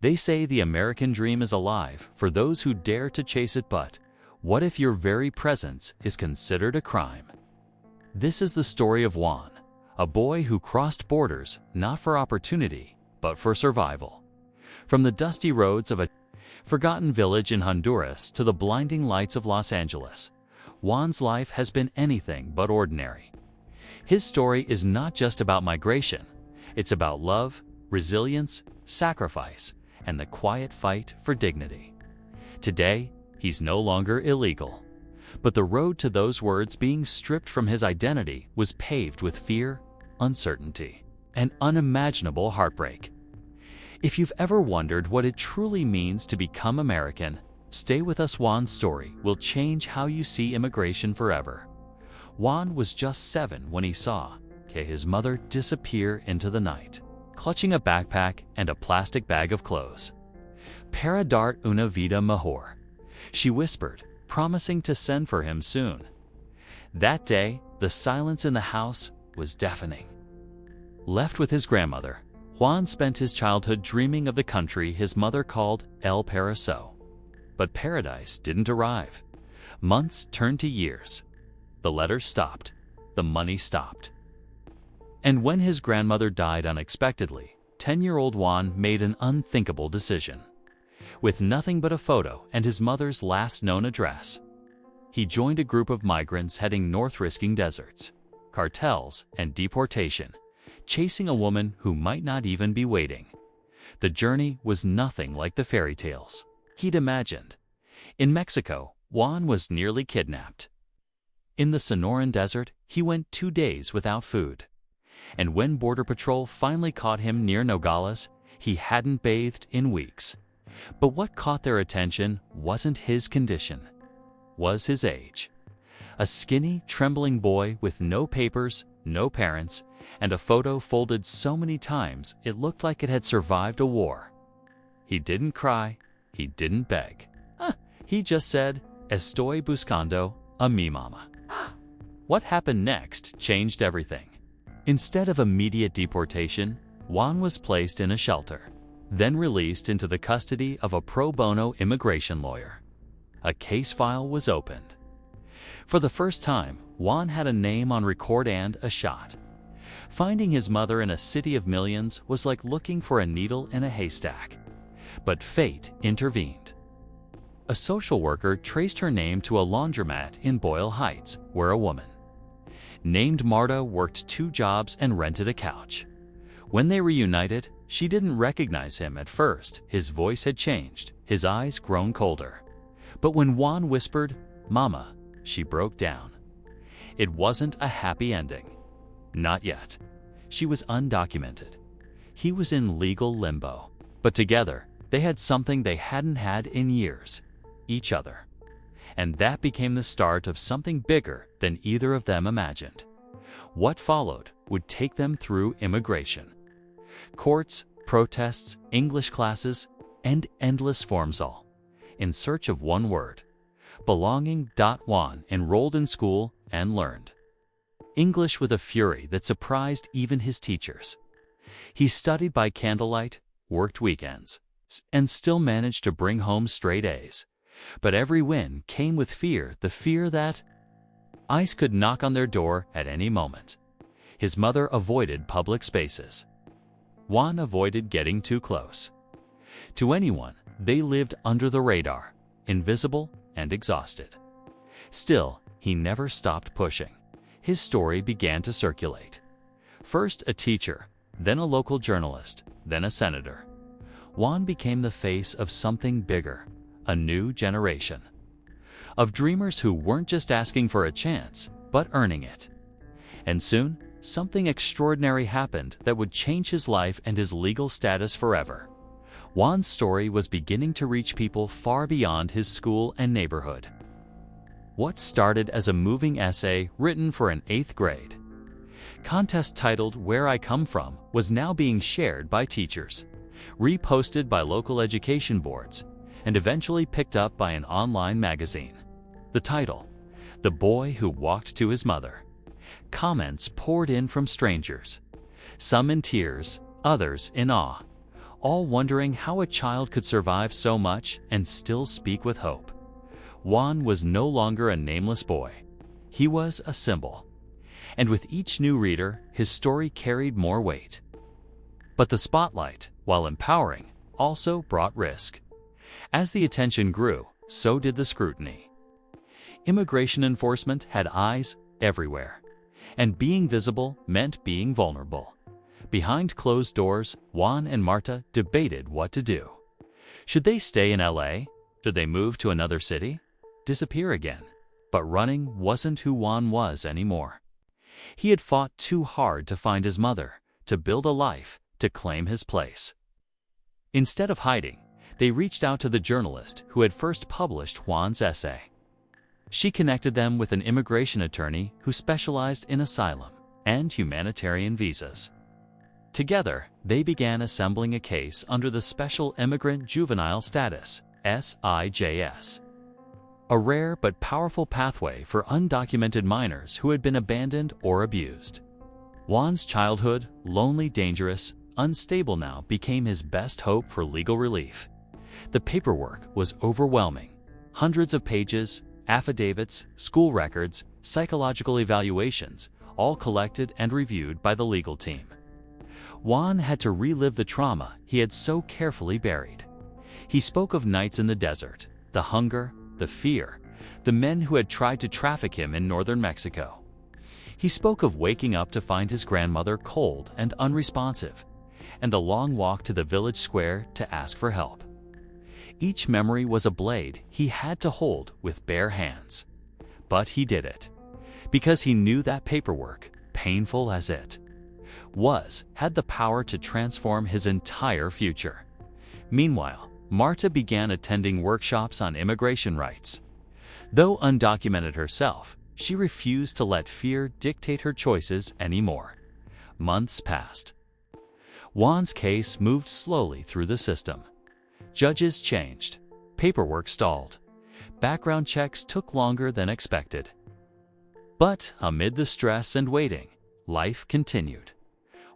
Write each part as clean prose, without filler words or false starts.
They say the American dream is alive for those who dare to chase it, but what if your very presence is considered a crime? This is the story of Juan, a boy who crossed borders not for opportunity, but for survival. From the dusty roads of a forgotten village in Honduras to the blinding lights of Los Angeles, Juan's life has been anything but ordinary. His story is not just about migration, it's about love, resilience, sacrifice, and the quiet fight for dignity. Today, he's no longer illegal, but the road to those words being stripped from his identity was paved with fear, uncertainty, and unimaginable heartbreak. If you've ever wondered what it truly means to become American, stay with us. Juan's story will change how you see immigration forever. Juan was just 7 when he saw his mother disappear into the night, clutching a backpack and a plastic bag of clothes. "Para dar una vida mejor," she whispered, promising to send for him soon. That day, the silence in the house was deafening. Left with his grandmother, Juan spent his childhood dreaming of the country his mother called El Paraíso. But paradise didn't arrive. Months turned to years. The letters stopped. The money stopped. And when his grandmother died unexpectedly, 10-year-old Juan made an unthinkable decision. With nothing but a photo and his mother's last known address, he joined a group of migrants heading north, risking deserts, cartels, and deportation, chasing a woman who might not even be waiting. The journey was nothing like the fairy tales he'd imagined. In Mexico, Juan was nearly kidnapped. In the Sonoran Desert, he went 2 days without food. And when Border Patrol finally caught him near Nogales, he hadn't bathed in weeks. But what caught their attention wasn't his condition, was his age. A skinny, trembling boy with no papers, no parents, and a photo folded so many times it looked like it had survived a war. He didn't cry, he didn't beg. He just said, "Estoy buscando a mi mama." What happened next changed everything. Instead of immediate deportation, Juan was placed in a shelter, then released into the custody of a pro bono immigration lawyer. A case file was opened. For the first time, Juan had a name on record and a shot. Finding his mother in a city of millions was like looking for a needle in a haystack. But fate intervened. A social worker traced her name to a laundromat in Boyle Heights, where a woman named Marta worked 2 jobs and rented a couch. When they reunited, she didn't recognize him at first. His voice had changed, his eyes grown colder. But when Juan whispered, "Mama," she broke down. It wasn't a happy ending. Not yet. She was undocumented. He was in legal limbo. But together, they had something they hadn't had in years: each other. And that became the start of something bigger than either of them imagined. What followed would take them through immigration. Courts, protests, English classes, and endless forms, all in search of one word: belonging. Juan enrolled in school and learned English with a fury that surprised even his teachers. He studied by candlelight, worked weekends, and still managed to bring home straight A's. But every win came with fear, the fear that ICE could knock on their door at any moment. His mother avoided public spaces. Juan avoided getting too close. To anyone, they lived under the radar, invisible and exhausted. Still, he never stopped pushing. His story began to circulate. First a teacher, then a local journalist, then a senator. Juan became the face of something bigger, a new generation of dreamers who weren't just asking for a chance, but earning it. And soon, something extraordinary happened that would change his life and his legal status forever. Juan's story was beginning to reach people far beyond his school and neighborhood. What started as a moving essay written for an 8th grade contest titled "Where I Come From" was now being shared by teachers, reposted by local education boards, and eventually picked up by an online magazine. The title: "The Boy Who Walked to His Mother." Comments poured in from strangers, some in tears, others in awe. all wondering how a child could survive so much and still speak with hope. Juan was no longer a nameless boy. He was a symbol. And with each new reader, his story carried more weight. But the spotlight, while empowering, also brought risk. As the attention grew, so did the scrutiny. Immigration enforcement had eyes everywhere, and being visible meant being vulnerable. Behind closed doors, Juan and Marta debated what to do. Should they stay in LA? Should they move to another city? Disappear again? But running wasn't who Juan was anymore. He had fought too hard to find his mother, to build a life, to claim his place. Instead of hiding, they reached out to the journalist who had first published Juan's essay. She connected them with an immigration attorney who specialized in asylum and humanitarian visas. Together, they began assembling a case under the Special Immigrant Juvenile Status, SIJS. A rare but powerful pathway for undocumented minors who had been abandoned or abused. Juan's childhood, lonely, dangerous, unstable now, became his best hope for legal relief. The paperwork was overwhelming. Hundreds of pages, affidavits, school records, psychological evaluations, all collected and reviewed by the legal team. Juan had to relive the trauma he had so carefully buried. He spoke of nights in the desert, the hunger, the fear, the men who had tried to traffic him in northern Mexico. He spoke of waking up to find his grandmother cold and unresponsive, and the long walk to the village square to ask for help. Each memory was a blade he had to hold with bare hands. But he did it, because he knew that paperwork, painful as it had the power to transform his entire future. Meanwhile, Marta began attending workshops on immigration rights. Though undocumented herself, she refused to let fear dictate her choices anymore. Months passed. Juan's case moved slowly through the system. Judges changed. Paperwork stalled. Background checks took longer than expected. But amid the stress and waiting, life continued.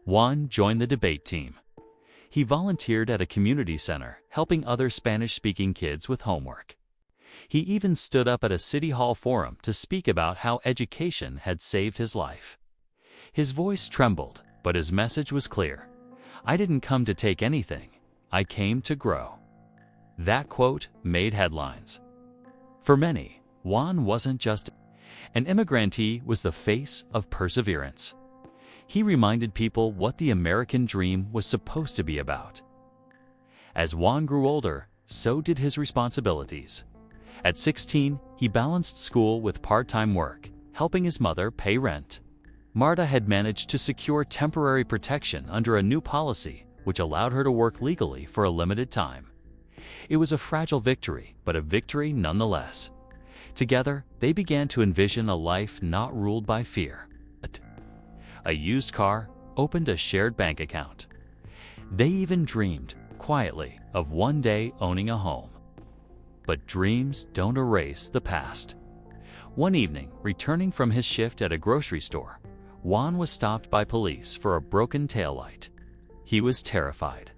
Juan joined the debate team. He volunteered at a community center, helping other Spanish-speaking kids with homework. He even stood up at a city hall forum to speak about how education had saved his life. His voice trembled, but his message was clear. "I didn't come to take anything. I came to grow." That quote made headlines. For many, Juan wasn't just an immigrant, he was the face of perseverance. He reminded people what the American dream was supposed to be about. As Juan grew older, so did his responsibilities. At 16, he balanced school with part-time work, helping his mother pay rent. Marta had managed to secure temporary protection under a new policy, which allowed her to work legally for a limited time. It was a fragile victory, but a victory nonetheless. Together, they began to envision a life not ruled by fear. A used car, opened a shared bank account. They even dreamed, quietly, of one day owning a home. But dreams don't erase the past. One evening, returning from his shift at a grocery store, Juan was stopped by police for a broken taillight. He was terrified.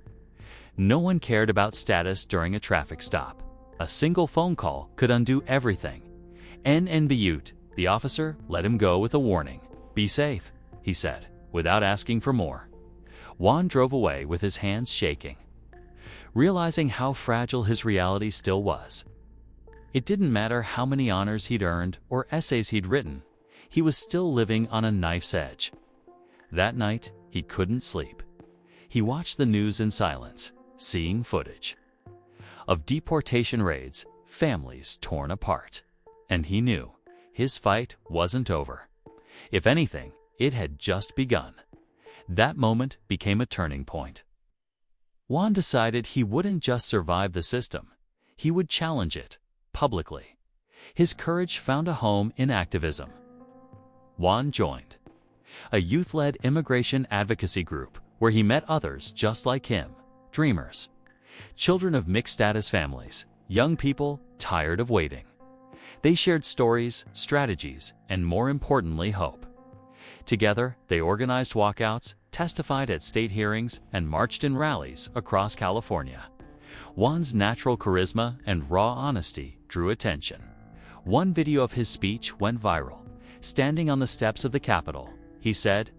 No one cared about status during a traffic stop. A single phone call could undo everything. En Butte, the officer let him go with a warning. "Be safe," he said, without asking for more. Juan drove away with his hands shaking, realizing how fragile his reality still was. It didn't matter how many honors he'd earned or essays he'd written, he was still living on a knife's edge. That night, he couldn't sleep. He watched the news in silence, seeing footage of deportation raids, families torn apart. And he knew his fight wasn't over. If anything, it had just begun. That moment became a turning point. Juan decided he wouldn't just survive the system, he would challenge it, publicly. His courage found a home in activism. Juan joined a youth-led immigration advocacy group where he met others just like him, dreamers, children of mixed-status families, young people tired of waiting. They shared stories, strategies, and more importantly, hope. Together, they organized walkouts, testified at state hearings, and marched in rallies across California. Juan's natural charisma and raw honesty drew attention. One video of his speech went viral. Standing on the steps of the Capitol, he said,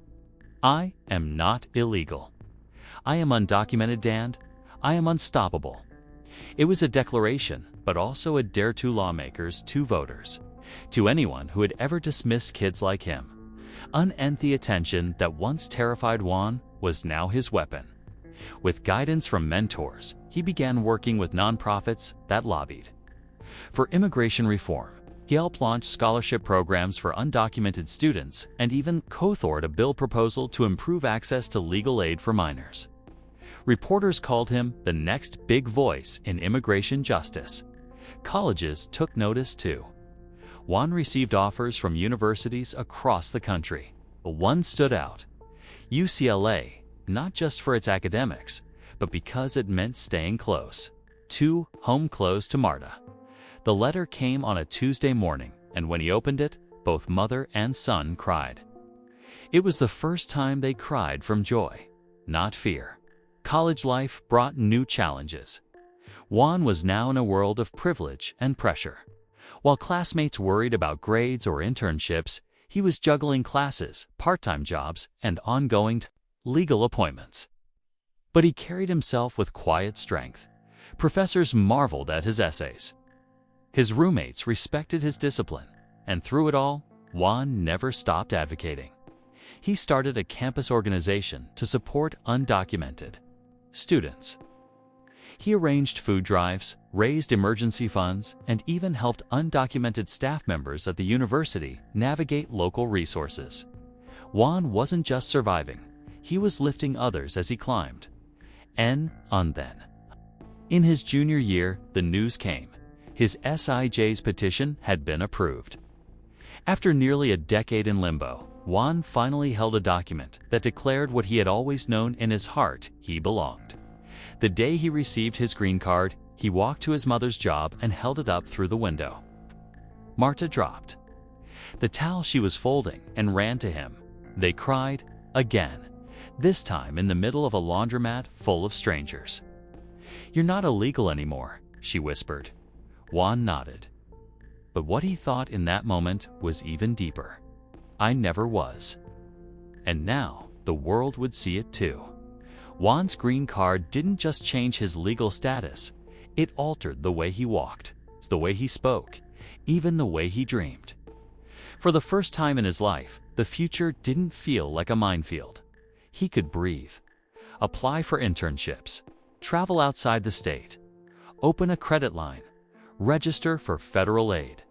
"I am not illegal. I am undocumented, and I am unstoppable." It was a declaration, but also a dare to lawmakers, to voters, to anyone who had ever dismissed kids like him. The attention that once terrified Juan was now his weapon. With guidance from mentors, he began working with nonprofits that lobbied for immigration reform. He helped launch scholarship programs for undocumented students and even co-authored a bill proposal to improve access to legal aid for minors. Reporters called him the next big voice in immigration justice. Colleges took notice too. Juan received offers from universities across the country, but one stood out: UCLA, not just for its academics, but because it meant staying close. Home close to Marta. The letter came on a Tuesday morning, and when he opened it, both mother and son cried. It was the first time they cried from joy, not fear. College life brought new challenges. Juan was now in a world of privilege and pressure. While classmates worried about grades or internships, he was juggling classes, part-time jobs, and ongoing legal appointments. But he carried himself with quiet strength. Professors marveled at his essays. His roommates respected his discipline, and through it all, Juan never stopped advocating. He started a campus organization to support undocumented students. He arranged food drives, raised emergency funds, and even helped undocumented staff members at the university navigate local resources. Juan wasn't just surviving, he was lifting others as he climbed. Then. In his junior year, the news came. His SIJ's petition had been approved. After nearly a decade in limbo, Juan finally held a document that declared what he had always known in his heart: he belonged. The day he received his green card, he walked to his mother's job and held it up through the window. Marta dropped the towel she was folding and ran to him. They cried again, this time in the middle of a laundromat full of strangers. "You're not illegal anymore," she whispered. Juan nodded. But what he thought in that moment was even deeper. "I never was." And now the world would see it too. Juan's green card didn't just change his legal status, it altered the way he walked, the way he spoke, even the way he dreamed. For the first time in his life, the future didn't feel like a minefield. He could breathe, apply for internships, travel outside the state, open a credit line, register for federal aid.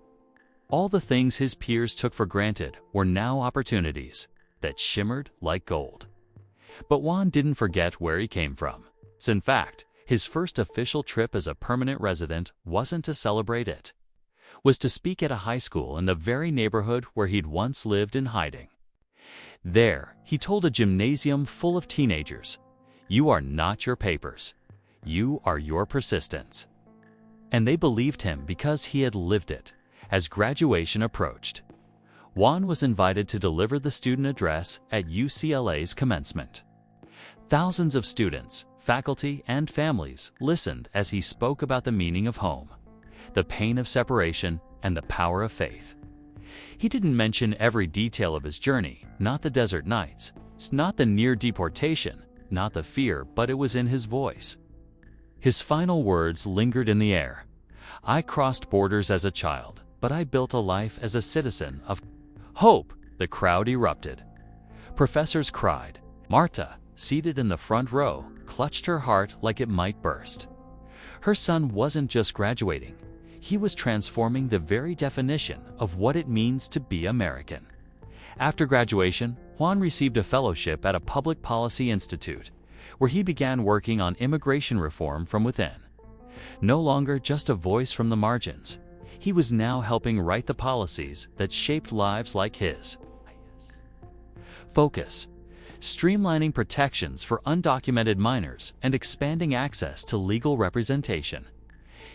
All the things his peers took for granted were now opportunities that shimmered like gold. But Juan didn't forget where he came from. In fact, his first official trip as a permanent resident wasn't to celebrate it, was to speak at a high school in the very neighborhood where he'd once lived in hiding. There, he told a gymnasium full of teenagers, "You are not your papers. You are your persistence." And they believed him because he had lived it. As graduation approached, Juan was invited to deliver the student address at UCLA's commencement. Thousands of students, faculty, and families listened as he spoke about the meaning of home, the pain of separation, and the power of faith. He didn't mention every detail of his journey, not the desert nights, not the near deportation, not the fear, but it was in his voice. His final words lingered in the air. "I crossed borders as a child, but I built a life as a citizen of hope." The crowd erupted. Professors cried. Marta, seated in the front row, clutched her heart like it might burst. Her son wasn't just graduating, he was transforming the very definition of what it means to be American. After graduation, Juan received a fellowship at a public policy institute, where he began working on immigration reform from within. No longer just a voice from the margins, he was now helping write the policies that shaped lives like his. Focus: streamlining protections for undocumented minors and expanding access to legal representation.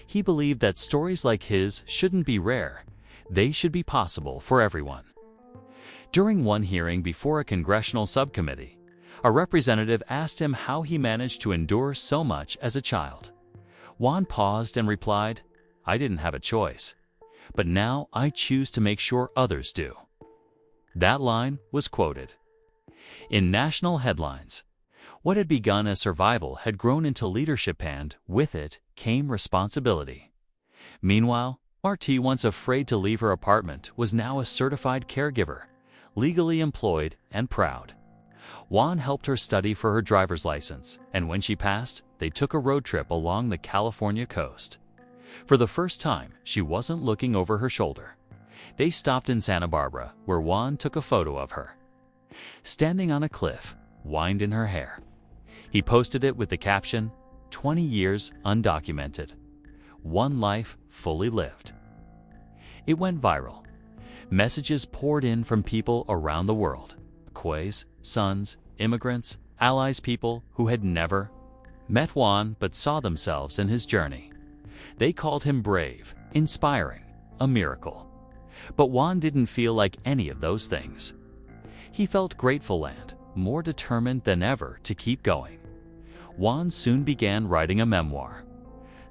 He believed that stories like his shouldn't be rare, they should be possible for everyone. During one hearing before a congressional subcommittee, A representative asked him how he managed to endure so much as a child. Juan paused and replied, "I didn't have a choice, but now I choose to make sure others do." That line was quoted in national headlines. What had begun as survival had grown into leadership, and with it came responsibility. Meanwhile, Marti, once afraid to leave her apartment, was now a certified caregiver, legally employed and proud. Juan helped her study for her driver's license, and when she passed, they took a road trip along the California coast. For the first time, she wasn't looking over her shoulder. They stopped in Santa Barbara, where Juan took a photo of her, standing on a cliff, wind in her hair. He posted it with the caption, "20 years undocumented. One life fully lived." It went viral. Messages poured in from people around the world. Quays, sons, immigrants, allies, people who had never met Juan but saw themselves in his journey. They called him brave, inspiring, a miracle. But Juan didn't feel like any of those things. He felt grateful and more determined than ever to keep going. Juan soon began writing a memoir.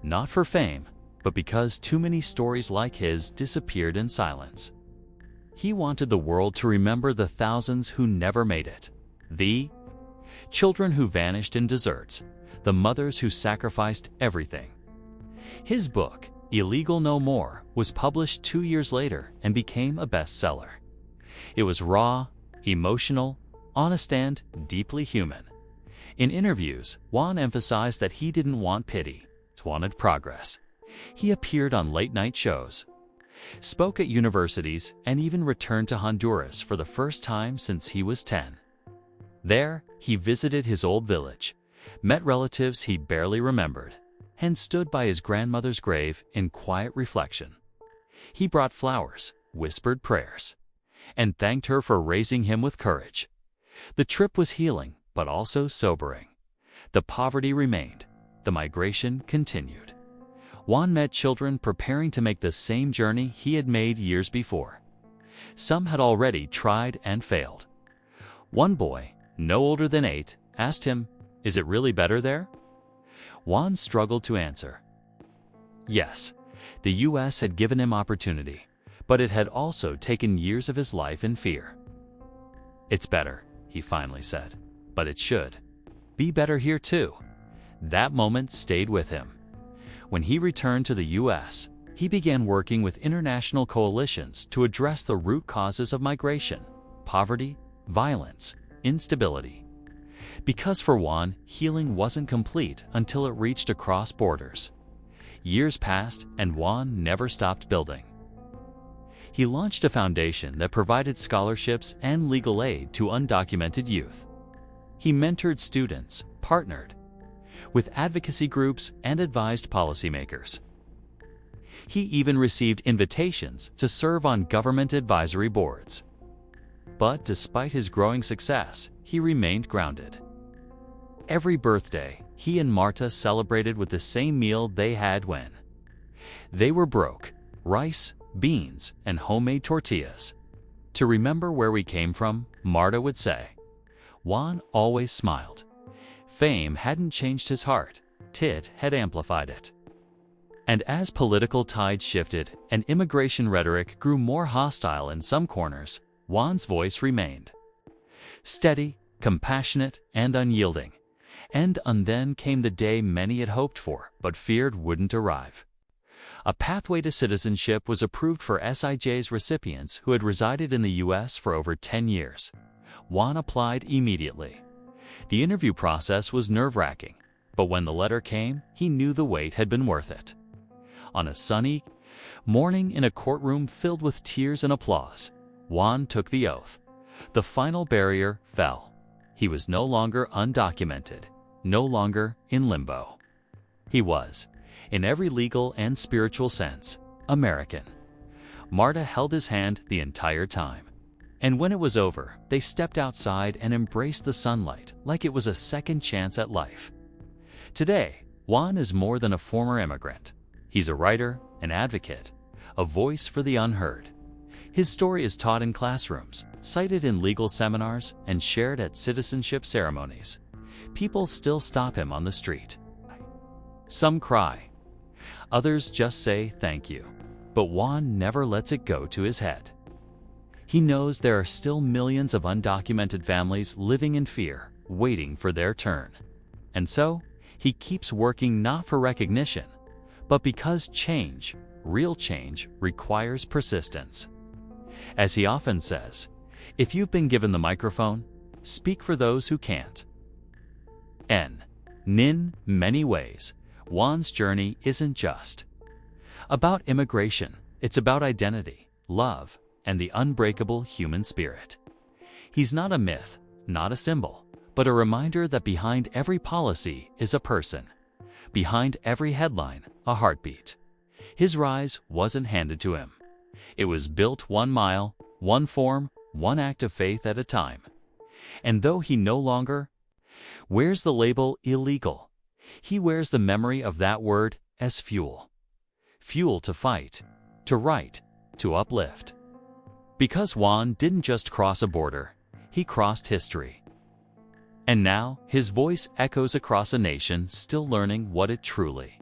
Not for fame, but because too many stories like his disappeared in silence. He wanted the world to remember the thousands who never made it. The children who vanished in deserts, the mothers who sacrificed everything. His book, Illegal No More, was published 2 years later and became a bestseller. It was raw, emotional, honest, and deeply human. In interviews, Juan emphasized that he didn't want pity, he wanted progress. He appeared on late-night shows, spoke at universities, and even returned to Honduras for the first time since he was 10. There, he visited his old village, met relatives he barely remembered, and stood by his grandmother's grave in quiet reflection. He brought flowers, whispered prayers, and thanked her for raising him with courage. The trip was healing, but also sobering. The poverty remained. The migration continued. Juan met children preparing to make the same journey he had made years before. Some had already tried and failed. One boy, no older than 8, asked him, "Is it really better there?" Juan struggled to answer. Yes, the U.S. had given him opportunity, but it had also taken years of his life in fear. "It's better," he finally said, "but it should be better here too." That moment stayed with him. When he returned to the U.S., he began working with international coalitions to address the root causes of migration: poverty, violence, instability. Because for Juan, healing wasn't complete until it reached across borders. Years passed, and Juan never stopped building. He launched a foundation that provided scholarships and legal aid to undocumented youth. He mentored students, partnered with advocacy groups, and advised policymakers. He even received invitations to serve on government advisory boards. But despite his growing success, he remained grounded. Every birthday, he and Marta celebrated with the same meal they had when they were broke: rice, beans, and homemade tortillas. "To remember where we came from," Marta would say. Juan always smiled. Fame hadn't changed his heart, it had amplified it. And as political tides shifted and immigration rhetoric grew more hostile in some corners, Juan's voice remained steady, compassionate, and unyielding. And then came the day many had hoped for but feared wouldn't arrive. A pathway to citizenship was approved for SIJ's recipients who had resided in the U.S. for over 10 years. Juan applied immediately. The interview process was nerve-wracking, but when the letter came, he knew the wait had been worth it. On a sunny morning in a courtroom filled with tears and applause, Juan took the oath. The final barrier fell. He was no longer undocumented, no longer in limbo. He was, in every legal and spiritual sense, American. Marta held his hand the entire time. And when it was over, they stepped outside and embraced the sunlight like it was a second chance at life. Today, Juan is more than a former immigrant. He's a writer, an advocate, a voice for the unheard. His story is taught in classrooms, cited in legal seminars, and shared at citizenship ceremonies. People still stop him on the street. Some cry. Others just say thank you. But Juan never lets it go to his head. He knows there are still millions of undocumented families living in fear, waiting for their turn. And so, he keeps working not for recognition, but because change, real change, requires persistence. As he often says, if you've been given the microphone, speak for those who can't. In many ways, Juan's journey isn't just about immigration. It's about identity, love, and the unbreakable human spirit. He's not a myth, not a symbol, but a reminder that behind every policy is a person. Behind every headline, a heartbeat. His rise wasn't handed to him. It was built 1 mile, 1 form, 1 act of faith at a time. And though he no longer wears the label illegal, he wears the memory of that word as fuel. Fuel to fight, to write, to uplift. Because Juan didn't just cross a border, he crossed history. And now, his voice echoes across a nation still learning what it truly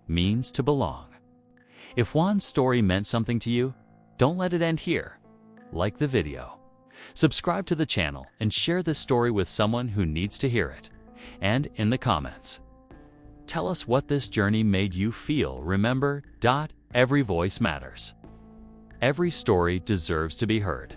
means to belong. If Juan's story meant something to you, don't let it end here. Like the video, subscribe to the channel, and share this story with someone who needs to hear it. And in the comments, tell us what this journey made you feel. Remember, every voice matters. Every story deserves to be heard.